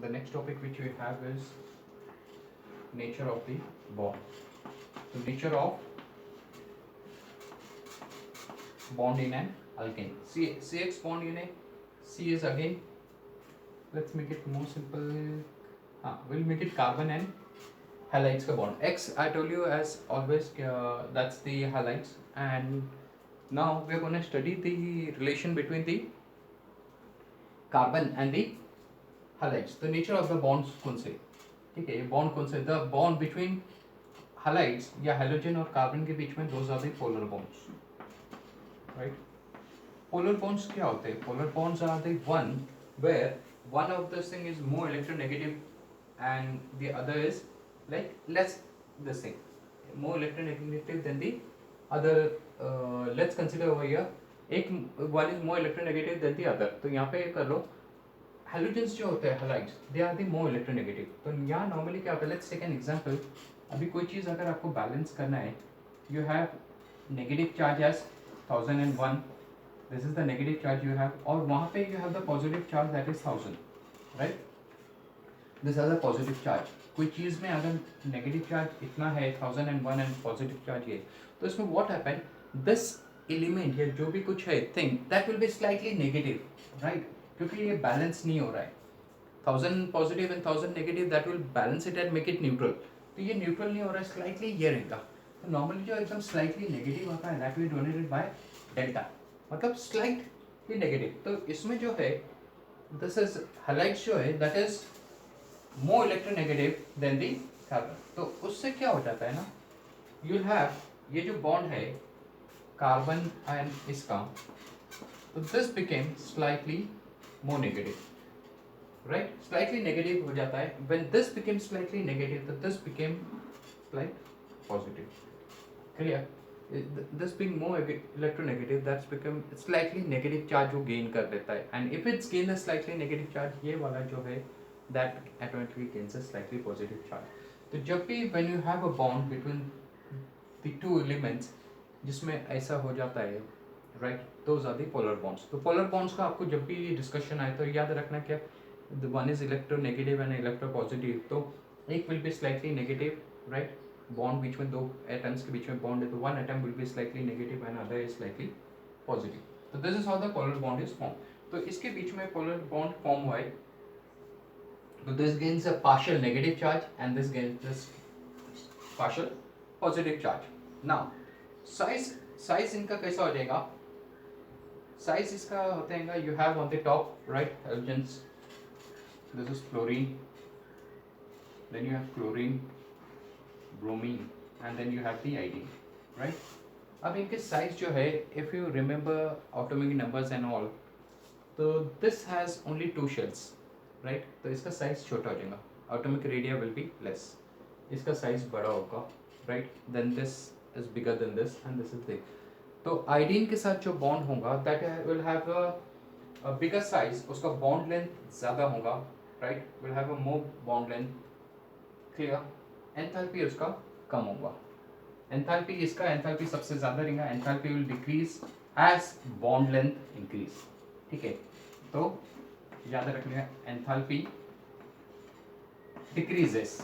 The next topic which we have is nature of the bond. So nature of bond in an alkane. CX bond in a C is again, let's make it more simple. We'll make it carbon and halides ka bond. X I told you as always, that's the halides, and now we're going to study the relation between the carbon and the halides. The nature of the bonds कौन से, ठीक है, ये bond कौन से, the bond between halides या halogen और carbon के बीच में, those are the polar bonds, right. Polar bonds क्या होते हैं? Polar bonds are the one where one of this thing is more electronegative and the other is like less this thing, more electronegative than the other. Let's consider over here, एक one is more electronegative than the other. तो यहाँ पे कर लो, halogens जो होते हैं halides, they are the more electronegative. तो यहाँ नॉर्मली क्या होता है, लेट्स टेक एन एग्जांपल. अभी कोई चीज़ अगर आपको बैलेंस करना है, you have negative charge as 1001, this is the negative charge you have, और वहाँ पे you have the positive charge that is 1000, right. This are the positive charge. कोई चीज़ में अगर नेगेटिव चार्ज इतना है 1001 एंड पॉजिटिव चार्ज ये, तो इसमें व्हाट हैपन, दिस एलिमेंट या जो भी कुछ है thing, that will be slightly negative, right, क्योंकि ये बैलेंस नहीं हो रहा है. 1000 positive and 1000 negative, that will balance it and make it neutral. तो ये न्यूट्रल नहीं हो रहा है, स्लाइटली ये रहेगा. तो नॉर्मली जो एकदम स्लाइटली नेगेटिव आता है, that will donated by delta, मतलब स्लाइटली नेगेटिव. तो इसमें जो है, दिस इज हाइलाइट्स जो है, that is more electronegative than the carbon. तो उससे क्या हो जाता है ना, यू हैव ये जो बॉन्ड है कार्बन एंड इसका, तो this became slightly more negative, right, slightly negative हो जाता है. when this became slightly negative, तो this became like positive, clear. This being more electronegative, that's become slightly negative charge वो gain कर देता है, and if it's gain a slightly negative charge, ये वाला जो है that automatically gains a slightly positive charge. तो जब भी when you have a bond between the two elements जिसमें ऐसा हो जाता है, right, those are the polar bonds. तो पोलर बॉन्ड्स का आपको जब भी डिस्कशन आए तो याद रखना क्या, the one is electronegative and electropositive. तो एक will be slightly negative, right, bond बीच में दो एटम्स के बीच में बॉन्ड है, तो one atom will be slightly negative and other is slightly positive. तो this is how the polar bond is form. तो इसके बीच में पोलर बॉन्ड फॉर्म हुआ है, तो this gains a partial negative charge and this gains this partial positive charge. Now size इनका कैसा हो जाएगा, साइज इसका होता है, you have on the top, right, halogens, this is fluorine, then you have chlorine, bromine, and then you have the iodine, right. अब इनके size जो है, if you remember atomic numbers and all, तो this has only 2 shells, right. तो इसका size छोटा हो जाएगा, atomic radii will be less, इसका साइज बड़ा होगा, right. Then this is bigger than this and this is thick. तो आयोडीन के साथ जो बॉन्ड होगा, that will have a bigger size, उसका बॉन्ड लेंथ ज़्यादा होगा, right, will have a more bond length, clear. Enthalpy उसका कम होगा, एंथैल्पी इसका एंथैल्पी सबसे ज़्यादा रहेगा, enthalpy will decrease as bond length increase, ठीक है. तो याद रखना, enthalpy decreases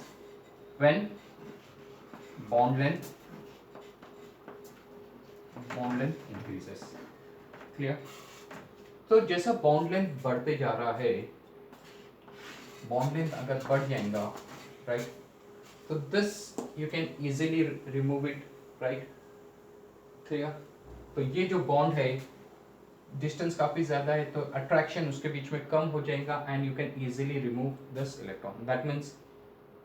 when bond length increases, clear. तो जैसा बॉन्ड लेंथ बढ़ते जा रहा है, बॉन्ड लेंथ अगर बढ़ जाएगा, राइट, तो this you can easily remove it, right, clear. तो ये जो बॉन्ड है, डिस्टेंस काफ़ी ज़्यादा है, तो अट्रैक्शन उसके बीच में कम हो जाएगा and you can easily remove this electron. That means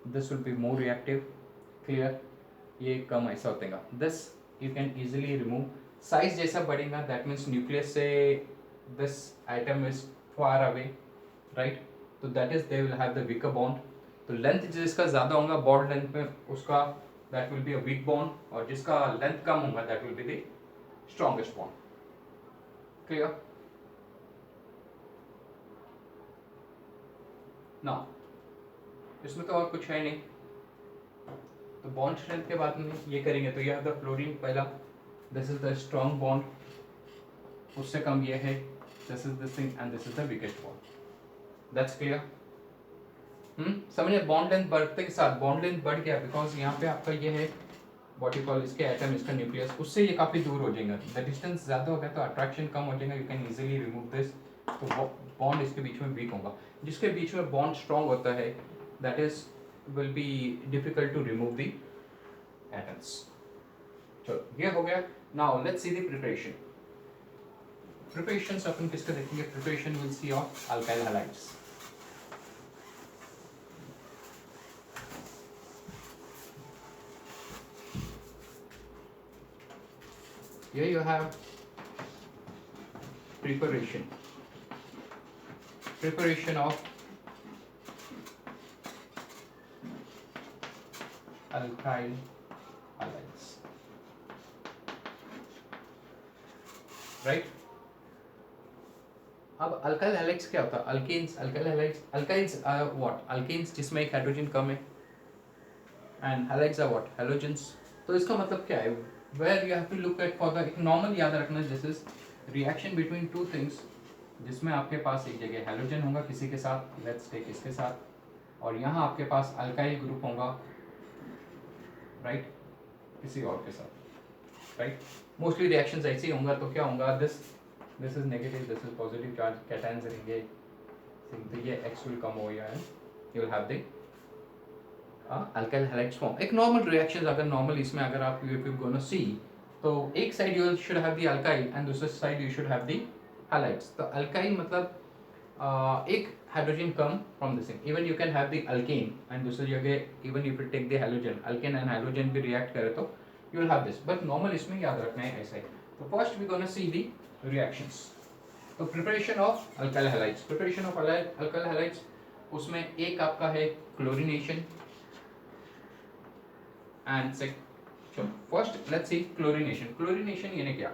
this will be more reactive, clear. ये कम ऐसा होतेगा, this you can easily remove. Size जैसा बढ़ेगा, दैट मीन्स न्यूक्लियस से this atom is far away, right. तो that is they will have the weaker bond. तो length जिसका ज़्यादा होगा बॉन्ड लेंथ में, उसका that will be a weak bond, और जिसका लेंथ कम होगा that will be the strongest bond, clear. Now इसमें तो और कुछ है नहीं, तो बॉन्ड स्ट्रेंथ के बाद में ये करेंगे. तो यह द फ्लोरीन पहला, this is the strong bond, उससे कम ये है, this is this thing and this is the weakest bond. That's clear. समझे, बॉन्ड लेंथ बढ़ते के साथ बॉन्ड लेंथ बढ़ गया बिकॉज यहाँ पे आपका ये है व्हाट यू कॉल इसके एटम, इसका न्यूक्लियस, उससे ये काफ़ी दूर हो जाएगा, द डिस्टेंस ज़्यादा हो गया तो अट्रैक्शन कम हो जाएगा, you can easily remove this, तो बॉन्ड इसके बीच में वीक होगा। जिसके बीच में बॉन्ड स्ट्रॉन्ग होता है that is will be difficult to remove the atoms. चलो ये हो गया। Now let's see the preparation. Preparations अपन किसका देखेंगे, preparation will see of alkyl halides. Here you have preparation of alkyl halides, right? अब अल्काइल हैलाइड्स क्या होता है, alkanes, alkyl halides, alkyls are what, alkanes जिसमें एक हाइड्रोजन कम है, and halides are what, halogens. तो इसका मतलब क्या है, where you have to look at for the normal याद रखना, this is reaction between two things, जिसमें आपके पास एक जगह हैलोजन होगा किसी के साथ, लेट्स टेक इसके साथ, और यहाँ आपके पास अल्काइल ग्रुप होगा, राइट, किसी और के साथ, राइट। मोस्टली रिएक्शंस ऐसे ही होंगे, तो क्या होगा, this is negative, this is positive charge, cations रहेंगे, तो ये X will come over here and you will have the alkyl halides form. एक नॉर्मल रिएक्शन अगर नॉर्मल इसमें अगर आप if you gonna see, तो एक side you should have the alkyl and दूसरे side you should have the halides। तो alkyl मतलब एक हाइड्रोजन कम from this thing, even you can have the alkane and दूसरी जगह even if you take the halogen, alkane and hydrogen भी react करे तो you will have this, but normal इसमें याद रखना है ऐसा है। तो first we gonna see the reactions. तो preparation of alkyl halides, preparation of alkyl halides, उसमें एक आपका है chlorination and first let's see chlorination. Chlorination यानी क्या,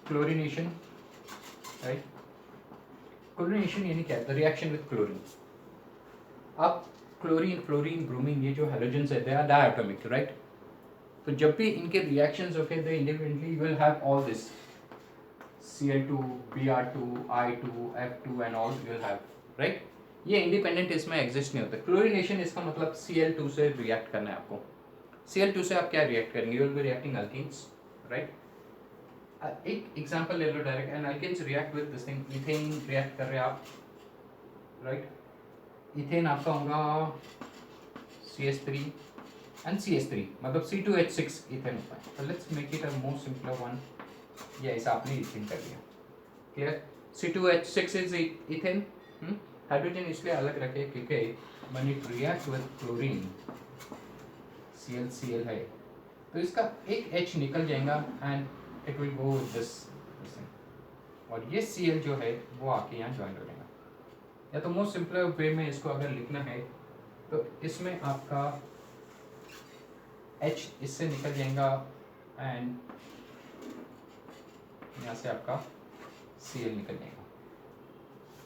क्लोरीनेशन, राइट, क्लोरीनेशन यानी क्या, द रिएक्शन विद क्लोरीन। अब क्लोरीन, फ्लोरीन, ब्रोमीन, ये जो हैलोजेंस है दे आर डायटोमिक, राइट। तो जब भी इनके रिएक्शंस होते हैं independently you will have all this Cl2, Br2, I2, F2 and all you will have, right. ये इंडिपेंडेंट इसमें एग्जिस्ट नहीं होता। क्लोरीनेशन इसका मतलब Cl2 से रिएक्ट करना है आपको। Cl2 से आप क्या रिएक्ट करेंगे, you will be reacting alkenes, right. एक एग्जांपल ले लो direct, and alkenes react with this thing, ethane react कर रहे हैं आप, राइट। इथेन आपका होगा CH3 एंड CH3 मतलब C2H6 इथेन होता है। तो let's make it a more simpler one, ये ऐसा आपने इथेन कर दिया, clear. C2H6 is ethane, hydrogen इसलिए अलग रखे क्योंकि when it react with chlorine ClCl है तो इसका एक H निकल जाएगा and it will go with this, और ये Cl जो है वो आके यहाँ ज्वाइन हो जाएगा। या तो मोस्ट सिंपल वे में इसको अगर लिखना है तो इसमें आपका H इससे निकल जाएगा एंड यहाँ से आपका Cl निकल जाएगा,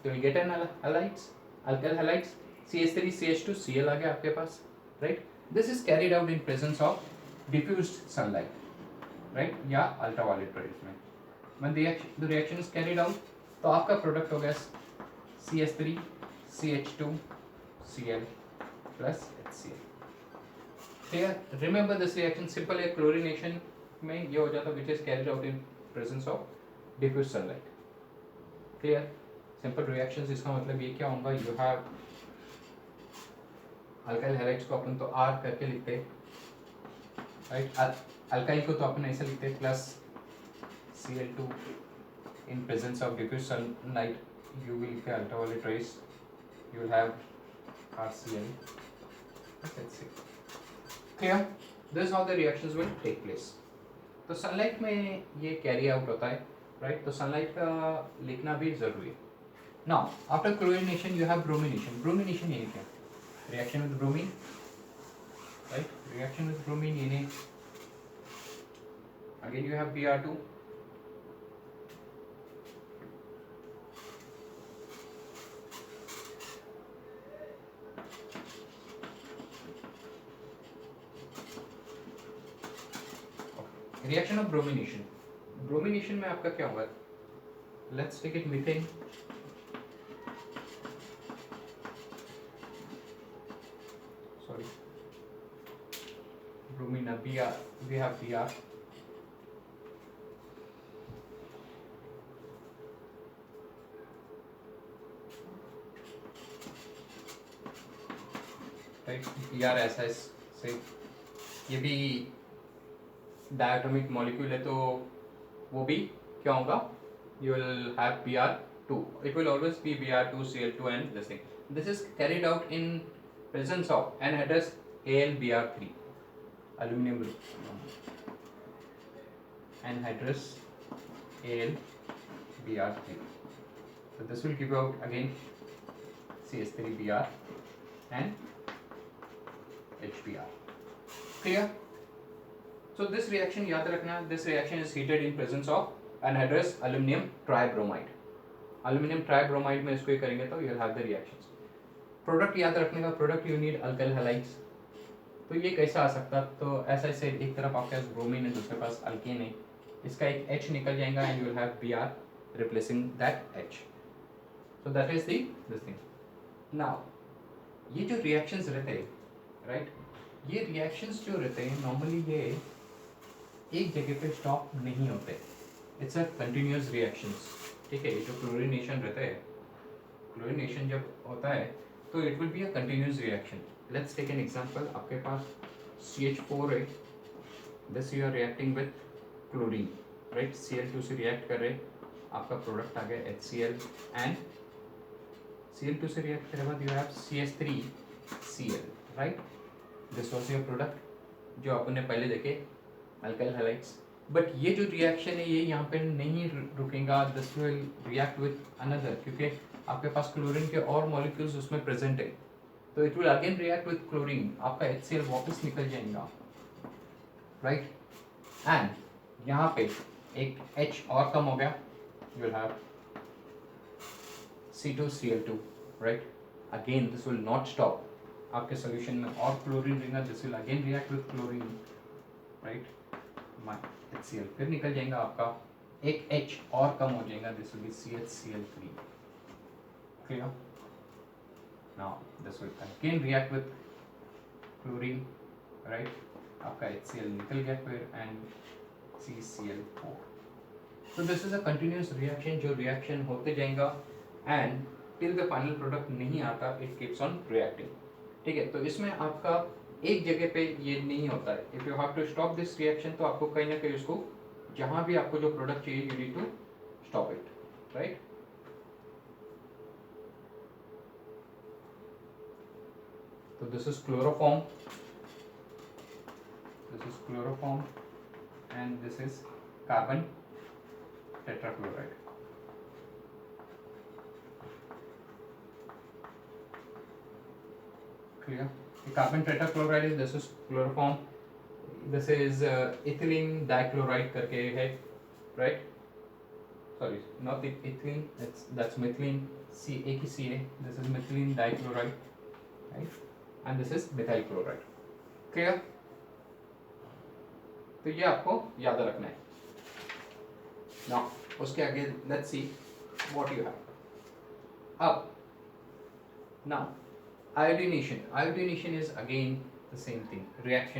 तो you get an halides, alkyl halides, CH3, CH2, Cl आ गया आपके पास, right? This is carried out in presence of diffused sunlight, right? या ultraviolet rays में। When the reaction is carried out, तो आपका प्रोडक्ट हो गया CH3, CH2, Cl plus HCl। Clear? Remember this reaction simple है, chlorination में ये हो जाता which is carried out in presence of diffused sunlight। Clear? Simple reactions इसका मतलब ये क्या होगा, यू हैव अल्काइल हैलाइड्स को अपन तो R करके लिखते हैं, राइट। अल्काइल को तो अपन ऐसे लिखते हैं plus Cl2 in presence of diffuse sunlight you will get ultraviolet rays, you will have RCl, that's it, clear। this is how the reactions will take place। तो सनलाइट में ये कैरी आउट होता है, राइट। तो sunlight का लिखना भी जरूरी है। Now, after chlorination, you have bromination. Bromination यानी क्या? Reaction with bromine, right? Reaction with bromine यानी again you have Br2. Reaction of bromination. Bromination में आपका क्या होगा? Let's take it methane. Br, we have Br, right? Br ऐसा से ये भी डायटोमिक मॉलिक्यूल है, तो वो भी क्या होगा, you will have Br2. It will always be Br2, Cl2 and this thing. This is carried out in presence of anhydrous AlBr3, aluminum group, anhydrous AlBr3. So this will give out again CH3Br and HBr. Clear? So this reaction याद रखना, this reaction is heated in presence of anhydrous aluminum tribromide. Aluminum tribromide में इसको करेंगे तो you'll have the reactions. Product याद रखने का, product you need alkyl halides. तो ये कैसा आ सकता, तो ऐसा ऐसे एक तरफ आपके पास ब्रोमीन है, दूसरे पास अल्केन है, इसका एक H निकल जाएगा and you will have Br replacing that H. So that is this thing. Now ये जो reactions रहते हैं, right? ये reactions जो रहते हैं normally ये एक जगह पे स्टॉप नहीं होते, इट्स अ कंटिन्यूअस रिएक्शंस, ठीक है? ये जो क्लोरिनेशन रहता है, क्लोरिनेशन जब होता है तो it will be a continuous reaction. Let's take an example. आपके पास CH4 है, this you are reacting with chlorine, right? Cl2 से रिएक्ट कर रहे, आपका प्रोडक्ट आ गया HCl एंड Cl2 से रिएक्ट करने के बाद you have CH3Cl, right? This was your product जो आपने पहले देखे, अल्काइल हैलाइड्स. बट ये जो रिएक्शन है ये यहाँ पे नहीं रुकेगा, this will react with another, क्योंकि आपके पास क्लोरीन के और मॉलिक्यूल्स उसमें प्रेजेंट है, तो it will again react with chlorine, आपका HCl वापस निकल जाएगा, राइट? एंड यहाँ पे एक H और कम हो गया, you will have C2Cl2, right? Again this will not stop, आपके सोल्यूशन में और क्लोरीन रहेगा, this will again react with chlorine, right? HCl फिर निकल जाएगा, आपका एक H और कम हो जाएगा, this will B CHCl3. Clear? Now this will again react with chlorine, right? आपका HCl निकल गया फिर and CCl4. So this is a continuous reaction, जो रिएक्शन होते जाएगा and till the final product नहीं आता, इट कीप्स ऑन रिएक्टिंग, ठीक है? तो इसमें आपका एक जगह पे ये नहीं होता है. If you have to stop this reaction, तो आपको कहीं ना कहीं उसको, जहां भी आपको जो प्रोडक्ट चाहिए, you need to stop it, right? तो this is chloroform, and this is carbon tetrachloride. Clear? Carbon tetrachloride is, this is chloroform, this is ethylene dichloride करके है, right? Sorry, not ethylene, that's methylene, एक ही C है, this is methylene dichloride, right? And this is methyl chloride. Clear? तो ये आपको याद रखना है. Now उसके आगे let's see what you have. अब now iodination is again the same thing, reaction